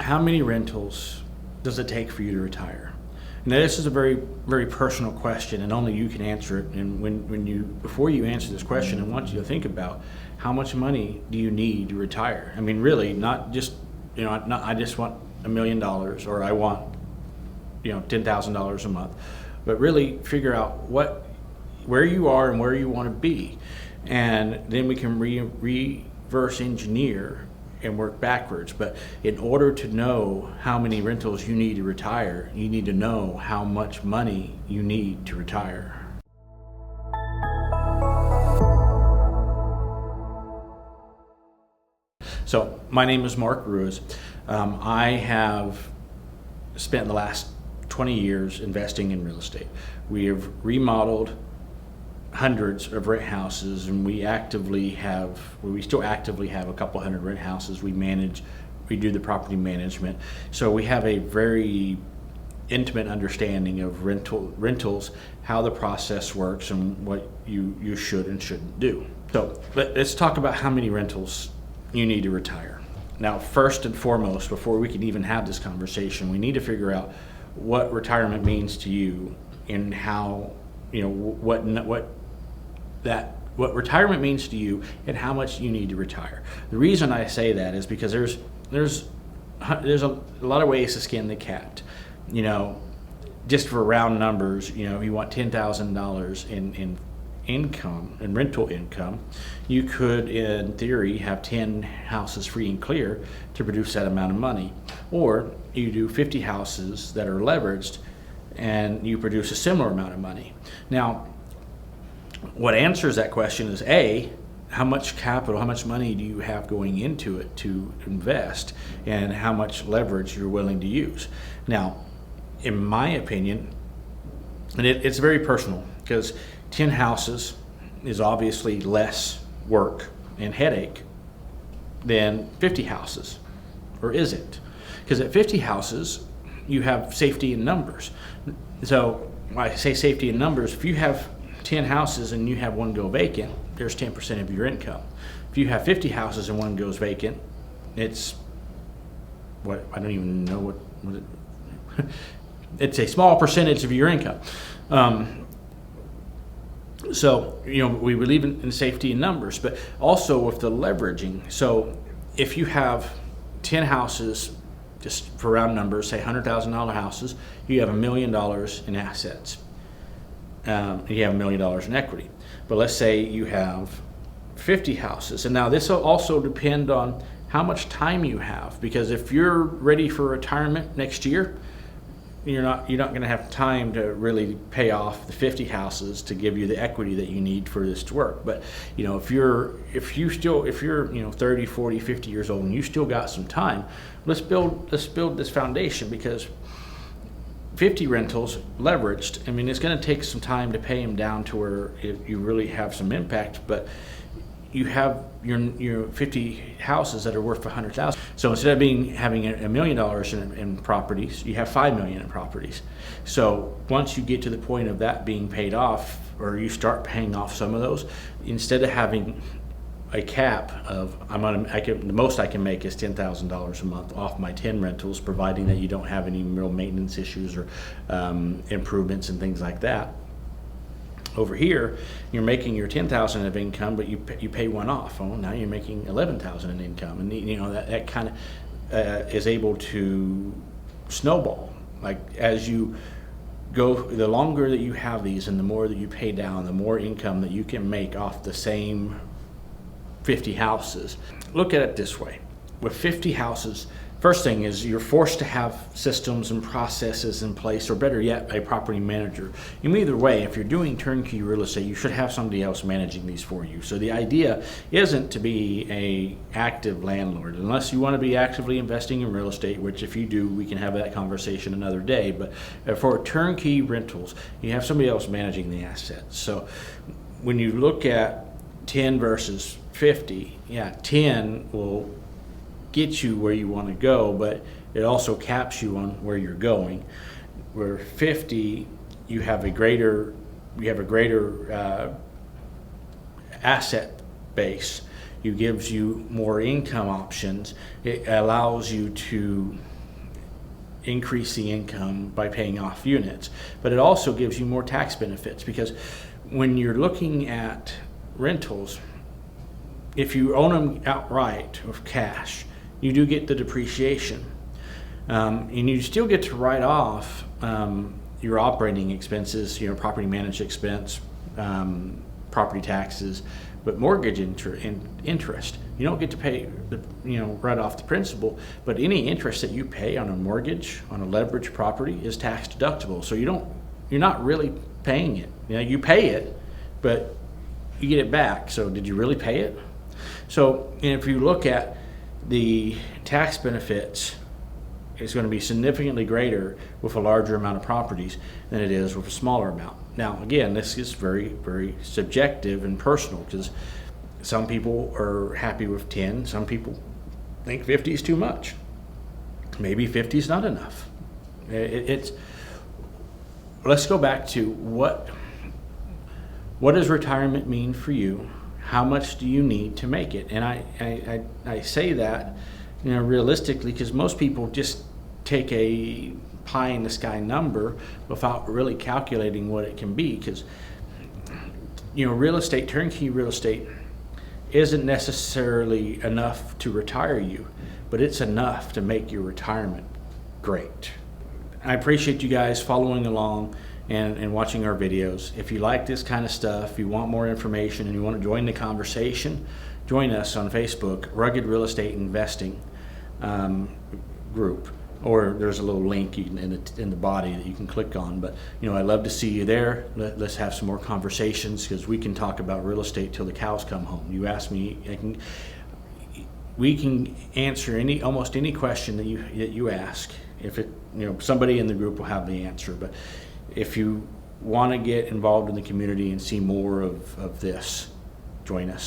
how many rentals does it take for you to retire? Now, this is a very, very personal question, and only you can answer it. And before you answer this question, I want you to think about how much money do you need to retire? I mean, really, not just, I just want $1 million, or I want, $10,000 a month, but really figure out where you are and where you want to be, and then we can reverse engineer and work backwards. But in order to know how many rentals you need to retire, you need to know how much money you need to retire. So my name is Marc Ruiz. I have spent the last 20 years investing in real estate. We have remodeled hundreds of rent houses, and we still actively have a couple hundred rent houses. We do the property management. So we have a very intimate understanding of rentals, how the process works, and what you should and shouldn't do. So let's talk about how many rentals you need to retire. Now, first and foremost, before we can even have this conversation, we need to figure out what retirement means to you, and how, what retirement means to you, and how much you need to retire. The reason I say that is because there's a lot of ways to skin the cat. Just for round numbers, you want $10,000 in income and rental income, you could in theory have 10 houses free and clear to produce that amount of money. Or you do 50 houses that are leveraged and you produce a similar amount of money. Now, what answers that question is A, how much capital, how much money do you have going into it to invest, and how much leverage you're willing to use. Now, in my opinion, and it's very personal, because 10 houses is obviously less work and headache than 50 houses, or is it? Because at 50 houses, you have safety in numbers. So when I say safety in numbers, if you have 10 houses and you have one go vacant, there's 10% of your income. If you have 50 houses and one goes vacant, it's I don't even know what it, it's a small percentage of your income. So, we believe in safety in numbers, but also with the leveraging. So if you have 10 houses, just for round numbers, say $100,000 houses, you have $1 million in assets. You have $1 million in equity. But let's say you have 50 houses. And now this will also depend on how much time you have, because if you're ready for retirement next year, you're not going to have time to really pay off the 50 houses to give you the equity that you need for this to work. But if you're 30, 40, 50 years old and you still got some time, let's build this foundation, because 50 rentals leveraged, it's going to take some time to pay them down to where you really have some impact, but you have your 50 houses that are worth $100,000. So instead of having $1 million in properties, you have $5 million in properties. So once you get to the point of that being paid off, or you start paying off some of those, instead of having a cap of the most I can make is $10,000 a month off my 10 rentals, providing that you don't have any real maintenance issues or improvements and things like that. Over here, you're making your $10,000 of income, but you pay one off. Well, now you're making $11,000 in income, and that kind of is able to snowball. Like as you go, the longer that you have these, and the more that you pay down, the more income that you can make off the same 50 houses. Look at it this way: with 50 houses, first thing is you're forced to have systems and processes in place, or better yet, a property manager. Either way, if you're doing turnkey real estate, you should have somebody else managing these for you. So the idea isn't to be a active landlord, unless you want to be actively investing in real estate, which if you do, we can have that conversation another day. But for turnkey rentals, you have somebody else managing the assets. So when you look at 10 versus 50, 10 will get you where you want to go, but it also caps you on where you're going. Where 50, you have a greater asset base. It gives you more income options. It allows you to increase the income by paying off units. But it also gives you more tax benefits, because when you're looking at rentals, if you own them outright with cash, you do get the depreciation. And you still get to write off your operating expenses, property management expense, property taxes, but mortgage interest, you don't get to pay right off the principal, but any interest that you pay on a mortgage, on a leveraged property, is tax deductible. So you're not really paying it. You pay it, but you get it back. So did you really pay it? So if you look at the tax benefits, it's going to be significantly greater with a larger amount of properties than it is with a smaller amount. Now, again, this is very, very subjective and personal, because some people are happy with 10. Some people think 50 is too much. Maybe 50 is not enough. Let's go back to what does retirement mean for you? How much do you need to make it? And I say that realistically, because most people just take a pie in the sky number without really calculating what it can be, because real estate, turnkey real estate, isn't necessarily enough to retire you, but it's enough to make your retirement great. I appreciate you guys following along and watching our videos. If you like this kind of stuff, you want more information, and you want to join the conversation, join us on Facebook, Rugged Real Estate Investing group, or there's a little link in the body that you can click on. But I'd love to see you there. Let's have some more conversations, because we can talk about real estate till the cows come home. You ask me, we can answer almost any question that you ask. If somebody in the group will have the answer. But if you want to get involved in the community and see more of this, join us.